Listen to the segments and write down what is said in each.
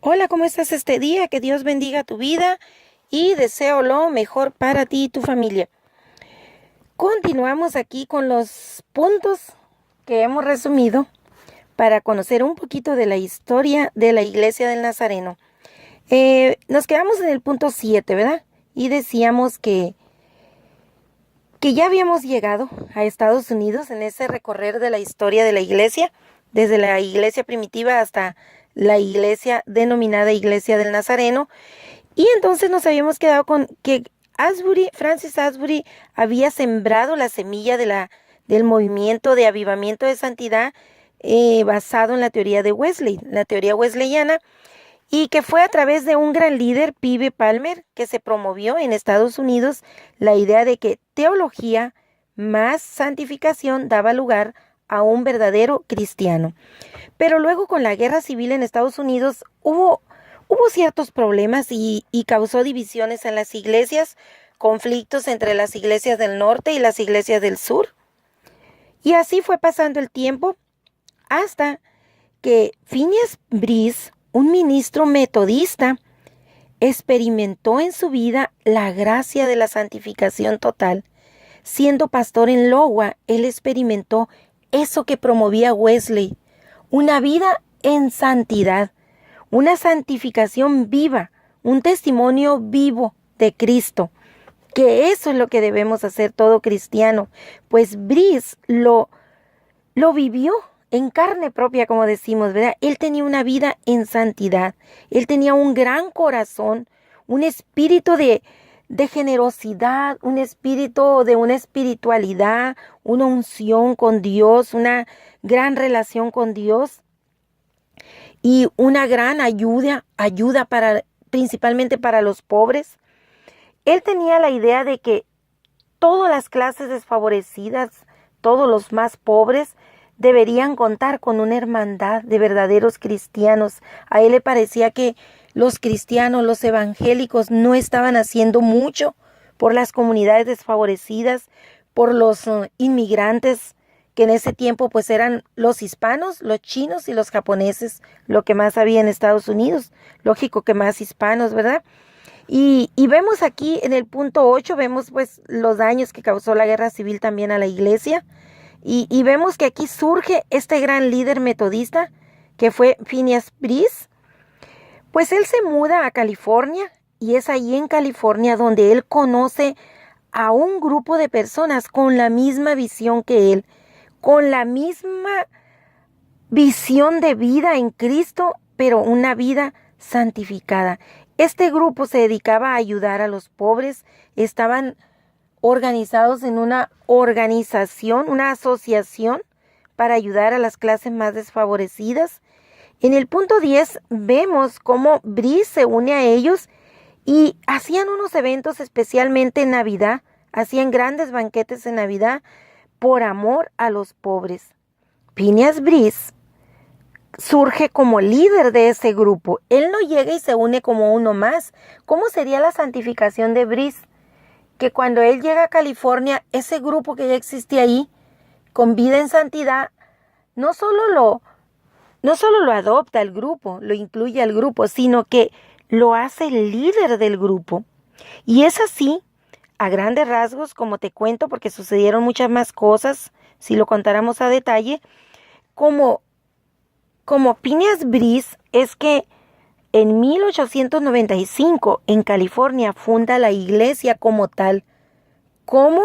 Hola, ¿cómo estás este día? Que Dios bendiga tu vida y deseo lo mejor para ti y tu familia. Continuamos aquí con los puntos que hemos resumido para conocer un poquito de la historia de la Iglesia del Nazareno. Nos quedamos en el punto 7, ¿verdad? Y decíamos que ya habíamos llegado a Estados Unidos en ese recorrer de la historia de la Iglesia, desde la Iglesia primitiva hasta la iglesia denominada Iglesia del Nazareno. Y entonces nos habíamos quedado con que Francis Asbury había sembrado la semilla del movimiento de avivamiento de santidad basado en la teoría de Wesley, la teoría wesleyana, y que fue a través de un gran líder, Pibe Palmer, que se promovió en Estados Unidos la idea de que teología más santificación daba lugar a un verdadero cristiano. Pero luego con la guerra civil en Estados Unidos hubo ciertos problemas y causó divisiones en las iglesias, conflictos entre las iglesias del norte y las iglesias del sur. Y así fue pasando el tiempo hasta que Phineas Brice, un ministro metodista, experimentó en su vida la gracia de la santificación total. Siendo pastor en Iowa, él experimentó eso que promovía Wesley, una vida en santidad, una santificación viva, un testimonio vivo de Cristo, que eso es lo que debemos hacer todo cristiano, pues Brice lo vivió en carne propia, como decimos, ¿verdad? Él tenía una vida en santidad, él tenía un gran corazón, un espíritu de generosidad, un espíritu de una espiritualidad, una unción con Dios, una gran relación con Dios y una gran ayuda principalmente para los pobres. Él tenía la idea de que todas las clases desfavorecidas, todos los más pobres, deberían contar con una hermandad de verdaderos cristianos. A él le parecía que los cristianos, los evangélicos, no estaban haciendo mucho por las comunidades desfavorecidas, por los inmigrantes, que en ese tiempo pues eran los hispanos, los chinos y los japoneses, lo que más había en Estados Unidos. Lógico que más hispanos, ¿verdad? Y vemos aquí en el punto 8, vemos pues los daños que causó la guerra civil también a la iglesia. Y vemos que aquí surge este gran líder metodista que fue Phineas Brice. Pues él se muda a California y es ahí en California donde él conoce a un grupo de personas con la misma visión que él, con la misma visión de vida en Cristo, pero una vida santificada. Este grupo se dedicaba a ayudar a los pobres, estaban organizados en una organización, una asociación para ayudar a las clases más desfavorecidas. En el punto 10 vemos cómo Brice se une a ellos y hacían unos eventos especialmente en Navidad, hacían grandes banquetes en Navidad por amor a los pobres. Phineas Brice surge como líder de ese grupo. Él no llega y se une como uno más. ¿Cómo sería la santificación de Brice? Que cuando él llega a California, ese grupo que ya existía ahí, con vida en santidad, no solo lo adopta el grupo, lo incluye al grupo, sino que lo hace el líder del grupo. Y es así, a grandes rasgos, como te cuento, porque sucedieron muchas más cosas, si lo contáramos a detalle, como Phineas Brice, es que en 1895 en California funda la iglesia como tal, como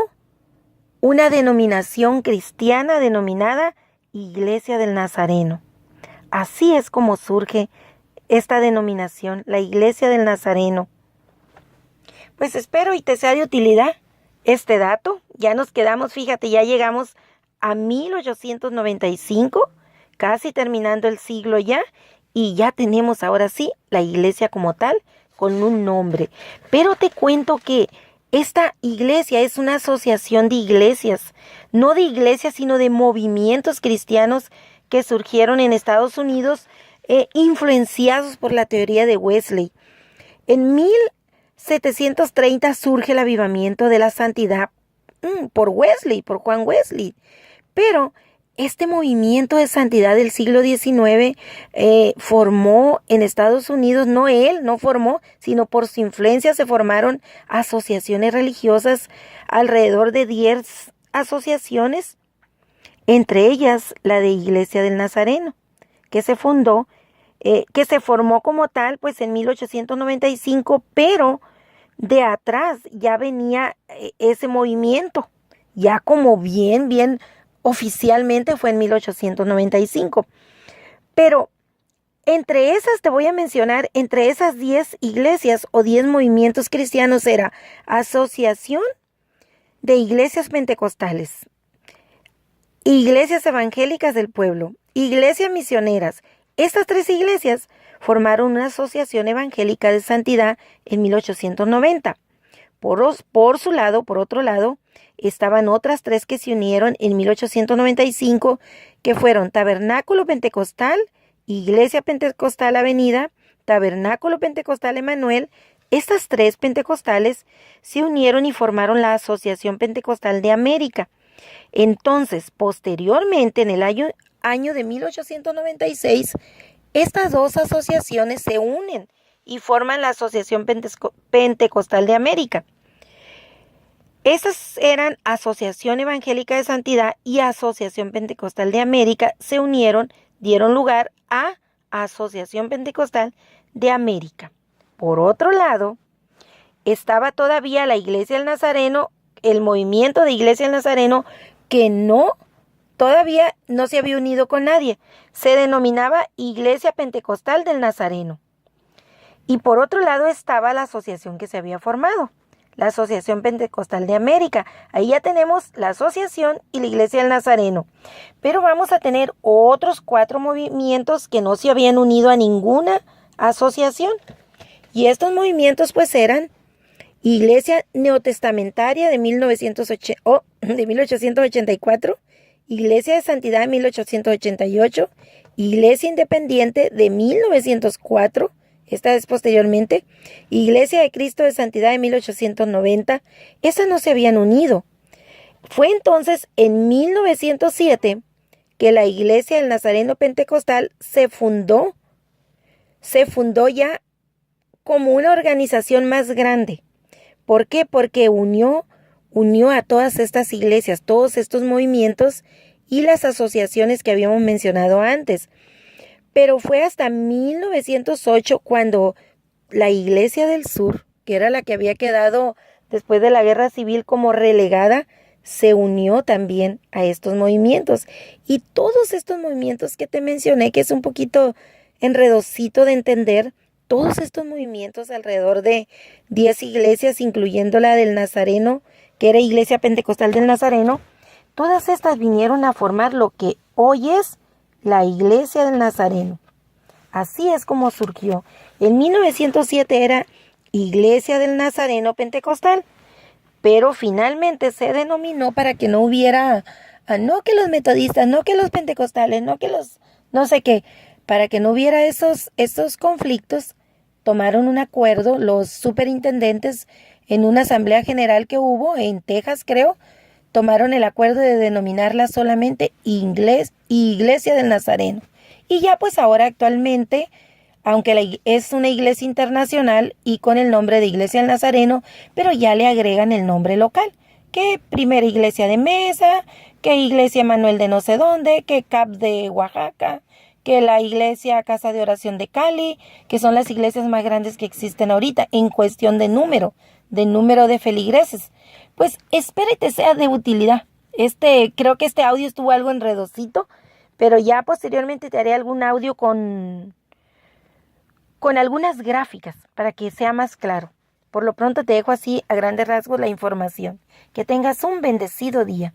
una denominación cristiana denominada Iglesia del Nazareno. Así es como surge esta denominación, la Iglesia del Nazareno. Pues espero y te sea de utilidad este dato. Ya nos quedamos, fíjate, ya llegamos a 1895, casi terminando el siglo ya, y ya tenemos ahora sí la iglesia como tal, con un nombre. Pero te cuento que esta iglesia es una asociación de iglesias, no de iglesias, sino de movimientos cristianos que surgieron en Estados Unidos, influenciados por la teoría de Wesley. En 1730 surge el avivamiento de la santidad por Wesley, por Juan Wesley. Pero este movimiento de santidad del siglo XIX formó en Estados Unidos, no formó, sino por su influencia se formaron asociaciones religiosas, alrededor de 10 asociaciones, entre ellas la de Iglesia del Nazareno, que se fundó, que se formó como tal pues en 1895, pero de atrás ya venía ese movimiento, ya como bien oficialmente fue en 1895. Pero entre esas te voy a mencionar, entre esas 10 iglesias o 10 movimientos cristianos era Asociación de Iglesias Pentecostales, Iglesias Evangélicas del Pueblo, Iglesias Misioneras. Estas 3 iglesias formaron una asociación evangélica de santidad en 1890. Por otro lado, estaban otras 3 que se unieron en 1895, que fueron Tabernáculo Pentecostal, Iglesia Pentecostal Avenida, Tabernáculo Pentecostal Emanuel. Estas 3 pentecostales se unieron y formaron la Asociación Pentecostal de América. Entonces, posteriormente, en el año de 1896, estas 2 asociaciones se unen y forman la Asociación Pentecostal de América. Esas eran Asociación Evangélica de Santidad y Asociación Pentecostal de América, se unieron, dieron lugar a Asociación Pentecostal de América. Por otro lado, estaba todavía la Iglesia del Nazareno, el movimiento de Iglesia del Nazareno, que todavía no se había unido con nadie. Se denominaba Iglesia Pentecostal del Nazareno. Y por otro lado estaba la asociación que se había formado, la Asociación Pentecostal de América. Ahí ya tenemos la asociación y la Iglesia del Nazareno. Pero vamos a tener otros 4 movimientos que no se habían unido a ninguna asociación. Y estos movimientos pues eran Iglesia Neotestamentaria de 1884, Iglesia de Santidad de 1888, Iglesia Independiente de 1904, esta es posteriormente, Iglesia de Cristo de Santidad de 1890, esas no se habían unido. Fue entonces en 1907 que la Iglesia del Nazareno Pentecostal se fundó ya como una organización más grande. ¿Por qué? Porque unió a todas estas iglesias, todos estos movimientos y las asociaciones que habíamos mencionado antes. Pero fue hasta 1908 cuando la Iglesia del Sur, que era la que había quedado después de la Guerra Civil como relegada, se unió también a estos movimientos. Y todos estos movimientos que te mencioné, que es un poquito enredosito de entender, todos estos movimientos, alrededor de 10 iglesias, incluyendo la del Nazareno, que era Iglesia Pentecostal del Nazareno, todas estas vinieron a formar lo que hoy es la Iglesia del Nazareno. Así es como surgió. En 1907 era Iglesia del Nazareno Pentecostal, pero finalmente se denominó para que no hubiera, no que los metodistas, no que los pentecostales, no que los no sé qué, para que no hubiera esos conflictos. Tomaron un acuerdo los superintendentes en una asamblea general que hubo en Texas, creo, tomaron el acuerdo de denominarla solamente Iglesia del Nazareno. Y ya pues ahora actualmente, aunque es una iglesia internacional y con el nombre de Iglesia del Nazareno, pero ya le agregan el nombre local, que Primera Iglesia de Mesa, que Iglesia Manuel de no sé dónde, que CAP de Oaxaca, que la Iglesia Casa de Oración de Cali, que son las iglesias más grandes que existen ahorita en cuestión de número de feligreses. Pues espero que te sea de utilidad. Creo que este audio estuvo algo enredosito, pero ya posteriormente te haré algún audio con algunas gráficas para que sea más claro. Por lo pronto te dejo así a grandes rasgos la información. Que tengas un bendecido día.